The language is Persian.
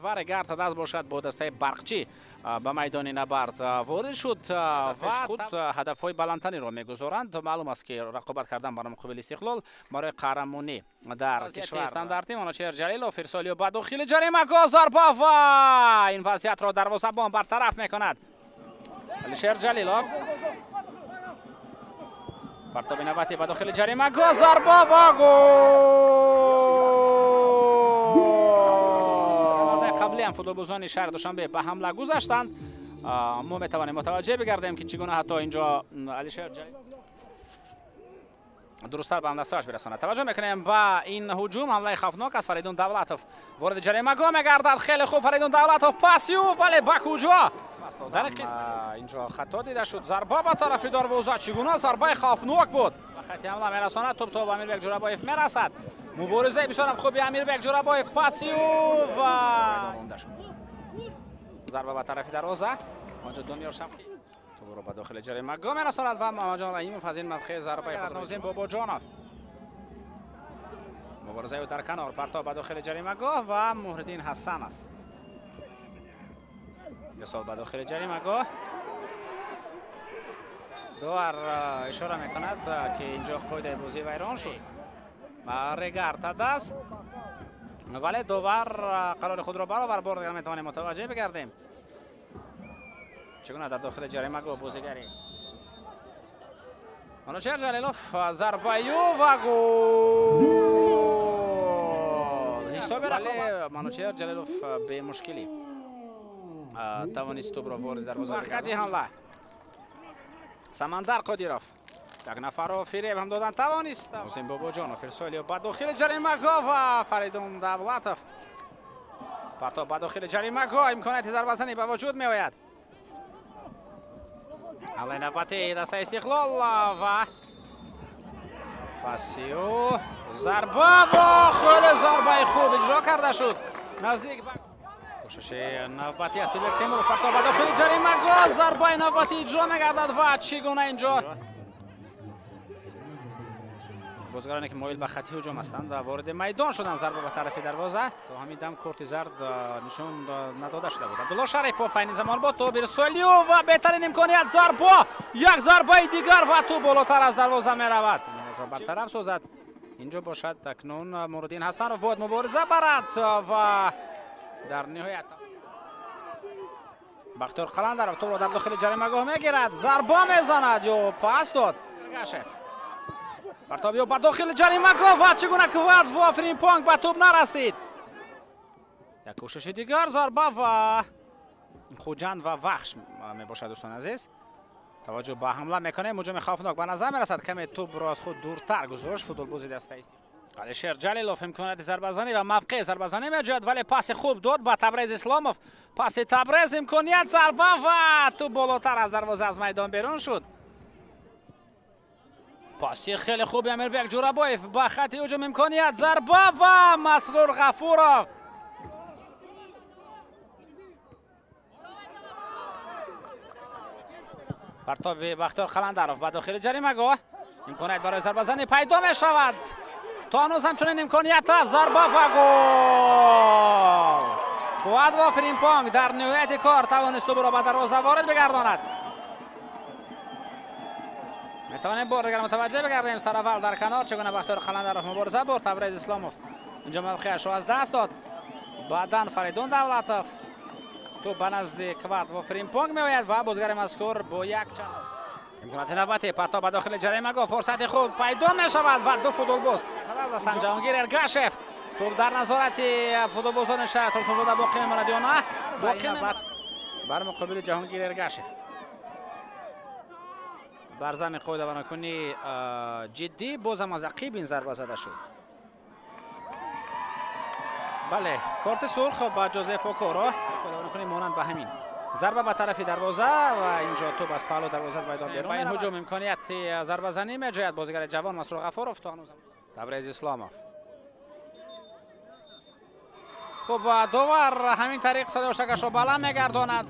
وار گرد دست باشد با دسته برقچی به میدان نبرد وارد شد و خود هدفهای بلندتری را میگذارند. معلوم است که رقابت کردن برای مقابل استقلال برای قهرمانی در کشور استانداردی منوچهر جلیلوف ارسالی به داخل جریمه ضربه و این وضعیت را دروازه‌بان برطرف میکند. منوچهر جلیلوف پرتاب نوبتی به داخل جریمه ضربه و گل. قبلی هم فوتبالبازان شهر دوشنبه به حمله گذاشتند. ما میتوانیم متوجه بگردیم که چگونه حتی اینجا علیشهر جلیلوف درست‌تر به دستش برساند. توجه میکنیم با این هجوم حمله خوفناک از فریدون دولتوف وارد جریمه میگردد. خیلی خوب فریدون دولتوف پاسیو ولی به کجا در اینجا خطا دیده شد. ضربه به طرف دروازه چگونه ضربه خوفناک بود. خط حمله میرساند. توپ تا امیربک جورابایف میرسد. مبارزه بسیار خوبی امیربک جورابایف پاسیو و ضربه به طرف دروازه. آنجا دنیار شمخی تو رو به داخل جریمه میرساند و محمد جان رحیموف از این موقع ضربه خود نازم بابا جانوف. مبارزه در کنار پرتاب به داخل جریمه و مهردین حسنوف یسال به داخل جریمه دوار اشاره میکند که اینجا قاعده بازی ویران شد. رگارد دست ولی دوبار قرار خود را برابر برد. میتوانیم متوجه بگردیم چگونه در داخل جریمه بازیگری منوچهر جلیلوف ضربه و گل. حساب ولی منوچهر جلیلوف به مشکلی توانست توپ را وارد دروازه بگردد. حمله سمندر قادیروف یک نفر را فریب هم دادن توانست. حسین بابا جانوف ارسالی به داخل جریمه و فریدون دولتوف پرتاب به داخل جریمه امکانیت ضربه زنی به وجود می آید. حمله نوبتی دسته استقلال و پاسیو ضربه و خیلی ضربه خوب اجرا کرده شد. نزدیک کوشش نوبتی از سیلوک تیمور پرتاب به داخل جریمه ضربه نوبتی اجرا میگردد و چگونه اینجا بازیگرانی که مایل به خط هجوم هستند و وارد میدان شدن. ضربه به طرف دروازه تا همین دم کارت زرد نشون نداده شده بود. عبدالله شریفوف این زمان با تو برسالیو و بهترین امکانیت ضربه یک ضربه دیگر و تو بالاتر از دروازه می رود. برطرف سازد اینجا باشد. اکنون مهردین حسنوف باید مبارزه برد و در نهایت بختیار قلندرов تو را در داخل جریمه میگیرد. ضربه میزند یا پاس داد. پرتاب به داخل جریمه و چگونه کوارد و فریمپونگ به توپ نرسید. یک کوشش دیگر ضربه و خوجند و وحش می باشد. دوستان عزیز توجه به حمله میکنه. هجوم خوفناک به نظر میرسد. کمی توپ را از خود دورتر گذاشت فوتبالباز دسته است. علیشهر جلیلوف امکانیت ضربه زنی و موقع ضربه زنی میجوید ولی پاس خوب داد به تبریز اسلاموف. پاس تبریز امکانیت ضربه و تو بالاتر از دروازه از میدان بیرون شد. پاسی خیلی خوبی امیربک جورابایف با خط هجوم امکانیت ضربه و مسرور غفوروف پرتاب بختیار قلندرов به داخل جریمه امکانیت برای ضربه زنی پیدا می شود. تا هنوز همچنین امکانیت است. ضربه و گل. فواد و فریمپونگ در نهایت کار توانست توپ را به دروازه وارد بگرداند. میتوانیم بار دیگر متوجه بگردیم سر اول در کنار چگونه بختیار قلندرов مبارزه برد. تبریز اسلاموف اینجا موقعش را از دست داد. بعداً فریدون دولتوف تو به نزدیک کوارد و فریمپونگ میآید و بازیگر مذکور با یک چند امکانات نوبتی پرتاب به داخل جریمه فرصت خوب پیدا می شود و دو فوتبالباز خلاص هستند. جهانگیر ارگاشف توپ در نظارت فوتبالبازان شهر ترسوزاده باقی میماند یا نه باقی میماند بر مقابل جهانگیر ارگاشف. بر زمین قاعده بناکنی جدی بازم از عقیب این ضربه زده شد. بله کارت سرخ با جوزف اوکورا قاعده بناکنی مانند به همین ضربه به طرف دروازه و اینجا توپ از پالو دروازه از میدان بیرون. با این هجوم امکانیت ضربه زنی می‌جوید بازیگر جوان مسرور غفورов تو هنوز تبریز اسلامov. خب داور همین طریق صدای شکش رو بلند می‌گرداند.